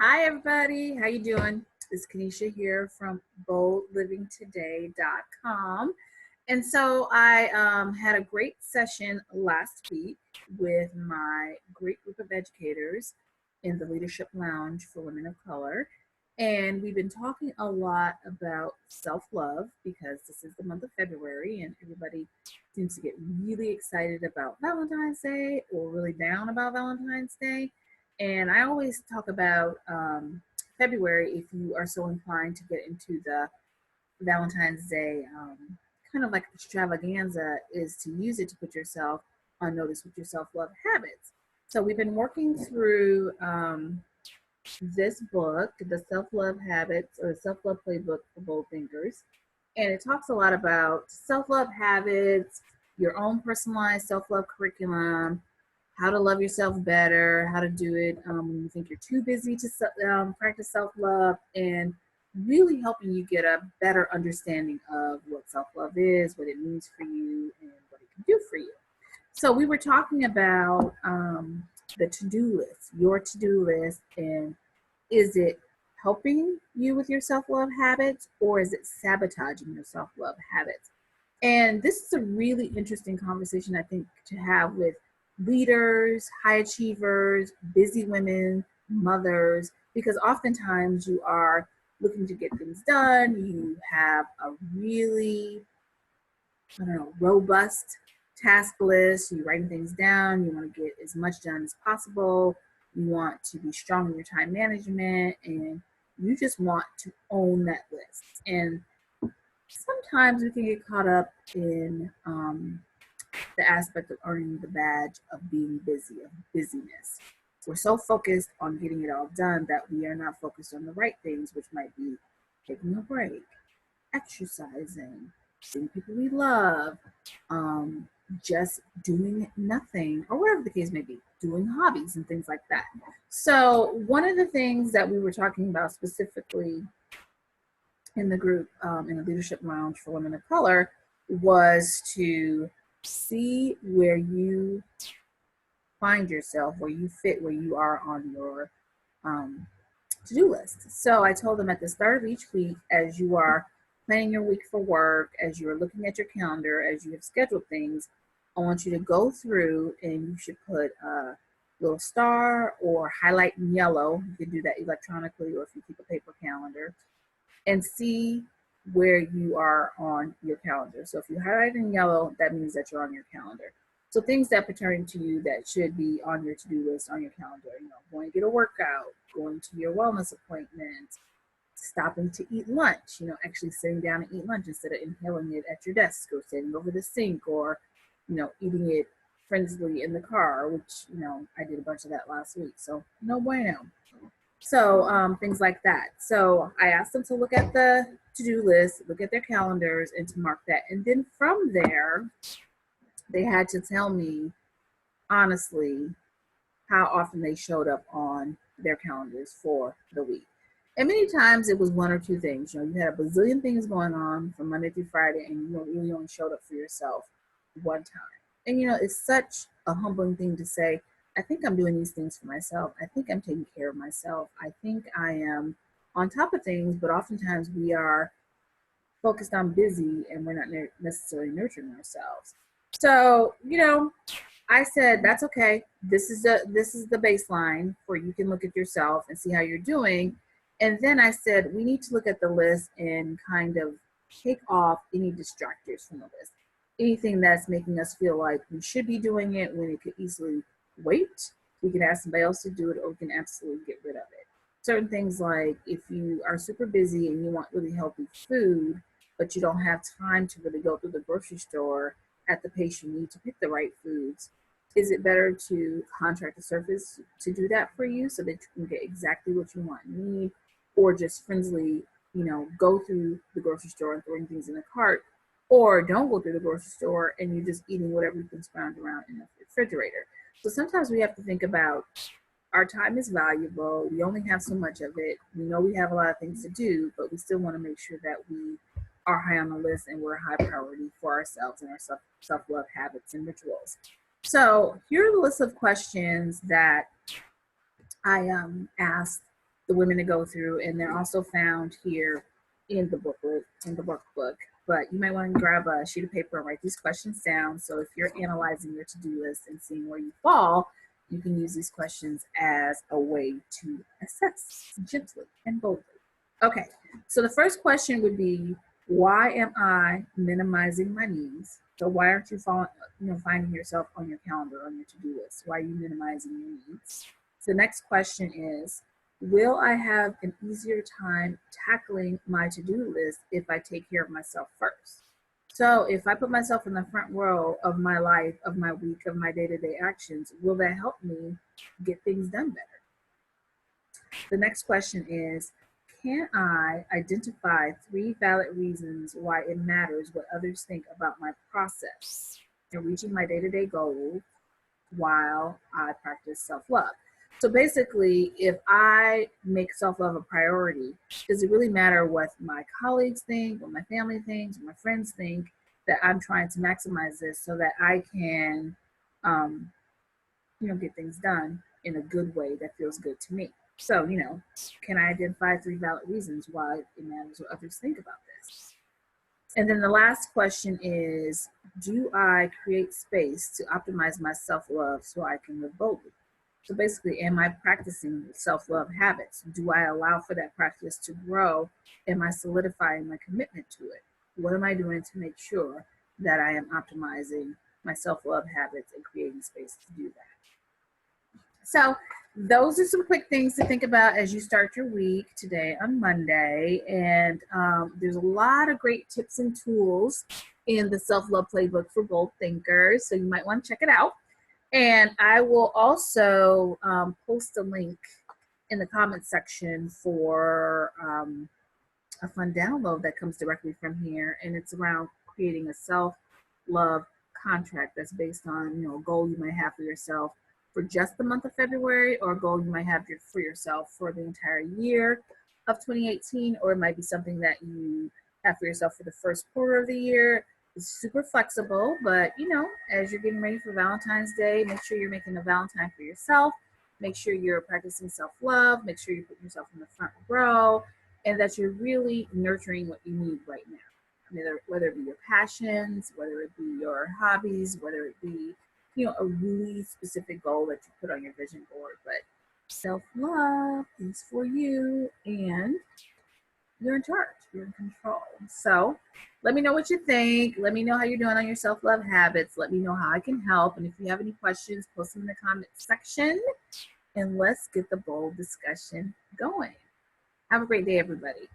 Hi everybody, how you doing? It's Kanesha here from boldlivingtoday.com. And so I had a great session last week with my great group of educators in the Leadership Lounge for Women of Color. And we've been talking a lot about self-love because this is the month of February and everybody seems to get really excited about Valentine's Day or really down about Valentine's Day. And I always talk about February if you are so inclined to get into the Valentine's Day kind of like extravaganza is to use it to put yourself on notice with your self-love habits. So we've been working through this book, the Self-Love Habits or Self-Love Playbook for Bold Thinkers. And it talks a lot about self-love habits, your own personalized self-love curriculum, how to love yourself better, how to do it when you think you're too busy to practice self-love, and really helping you get a better understanding of what self-love is, what it means for you, and what it can do for you. So we were talking about the to-do list, your to-do list, and is it helping you with your self-love habits or is it sabotaging your self-love habits? And this is a really interesting conversation, I think, to have with leaders, high achievers, busy women, mothers, because oftentimes you are looking to get things done. You have a really, robust task list. You're writing things down. You want to get as much done as possible. You want to be strong in your time management, and you just want to own that list. And sometimes we can get caught up in the aspect of earning the badge of being busy, of busyness. We're so focused on getting it all done that we are not focused on the right things, which might be taking a break, exercising, seeing people we love, just doing nothing, or whatever the case may be, doing hobbies and things like that. So, one of the things that we were talking about specifically in the group in the Leadership Lounge for Women of Color was to see where you find yourself, where you fit, where you are on your to-do list. So I told them at the start of each week, as you are planning your week for work, as you are looking at your calendar, as you have scheduled things, I want you to go through and you should put a little star or highlight in yellow. You can do that electronically or if you keep a paper calendar and see where you are on your calendar. So if you highlight in yellow, that means that you're on your calendar. So things that pertain to you that should be on your to-do list on your calendar, going to get a workout, going to your wellness appointment, stopping to eat lunch, actually sitting down and eat lunch instead of inhaling it at your desk or sitting over the sink or, eating it friendly in the car, which, I did a bunch of that last week. So no bueno. So things like that. So I asked them to look at the to-do list, look at their calendars, and to mark that. And then from there, they had to tell me honestly how often they showed up on their calendars for the week. And many times it was one or two things. You had a bazillion things going on from Monday through Friday, and you really only showed up for yourself one time. And it's such a humbling thing to say, I think I'm doing these things for myself. I think I'm taking care of myself. I think I am on top of things, but oftentimes we are focused on busy and we're not necessarily nurturing ourselves. So, I said that's okay. This is the baseline for you can look at yourself and see how you're doing. And then I said we need to look at the list and kind of take off any distractors from the list. Anything that's making us feel like we should be doing it when it could easily wait. We can ask somebody else to do it or we can absolutely get rid of it. Certain things like if you are super busy and you want really healthy food, but you don't have time to really go through the grocery store at the pace you need to pick the right foods, is it better to contract a service to do that for you so that you can get exactly what you want and need, or just friendly, go through the grocery store and throwing things in the cart, or don't go through the grocery store and you're just eating whatever you can found around in the refrigerator. So sometimes we have to think about our time is valuable. We only have so much of it. We know we have a lot of things to do, but we still want to make sure that we are high on the list and we're a high priority for ourselves and our self-love habits and rituals. So here are the list of questions that I asked the women to go through, and they're also found here in the booklet, in the workbook. But you might want to grab a sheet of paper and write these questions down. So if you're analyzing your to-do list and seeing where you fall, you can use these questions as a way to assess gently and boldly. Okay, so the first question would be, why am I minimizing my needs? So why aren't you finding yourself on your calendar, on your to-do list? Why are you minimizing your needs? So the next question is, will I have an easier time tackling my to-do list if I take care of myself first? So if I put myself in the front row of my life, of my week, of my day-to-day actions, will that help me get things done better? The next question is, can I identify 3 valid reasons why it matters what others think about my process in reaching my day-to-day goals while I practice self-love? So basically, if I make self-love a priority, does it really matter what my colleagues think, what my family thinks, what my friends think, that I'm trying to maximize this so that I can, get things done in a good way that feels good to me? So, can I identify 3 valid reasons why it matters what others think about this? And then the last question is, do I create space to optimize my self-love so I can live boldly? So basically, am I practicing self-love habits? Do I allow for that practice to grow? Am I solidifying my commitment to it? What am I doing to make sure that I am optimizing my self-love habits and creating space to do that? So those are some quick things to think about as you start your week today on Monday. And there's a lot of great tips and tools in the self-love playbook for bold thinkers. So you might want to check it out. And I will also post a link in the comments section for a fun download that comes directly from here. And it's around creating a self-love contract that's based on, a goal you might have for yourself for just the month of February, or a goal you might have for yourself for the entire year of 2018, or it might be something that you have for yourself for the first quarter of the year. It's super flexible, but as you're getting ready for Valentine's Day, make sure you're making a Valentine for yourself. Make sure you're practicing self-love. Make sure you put yourself in the front row, and that you're really nurturing what you need right now. Whether it be your passions, whether it be your hobbies, whether it be a really specific goal that you put on your vision board. But self-love is for you, and you're in charge, you're in control. So let me know what you think. Let me know how you're doing on your self-love habits. Let me know how I can help. And if you have any questions, post them in the comment section, and let's get the bold discussion going. Have a great day, everybody.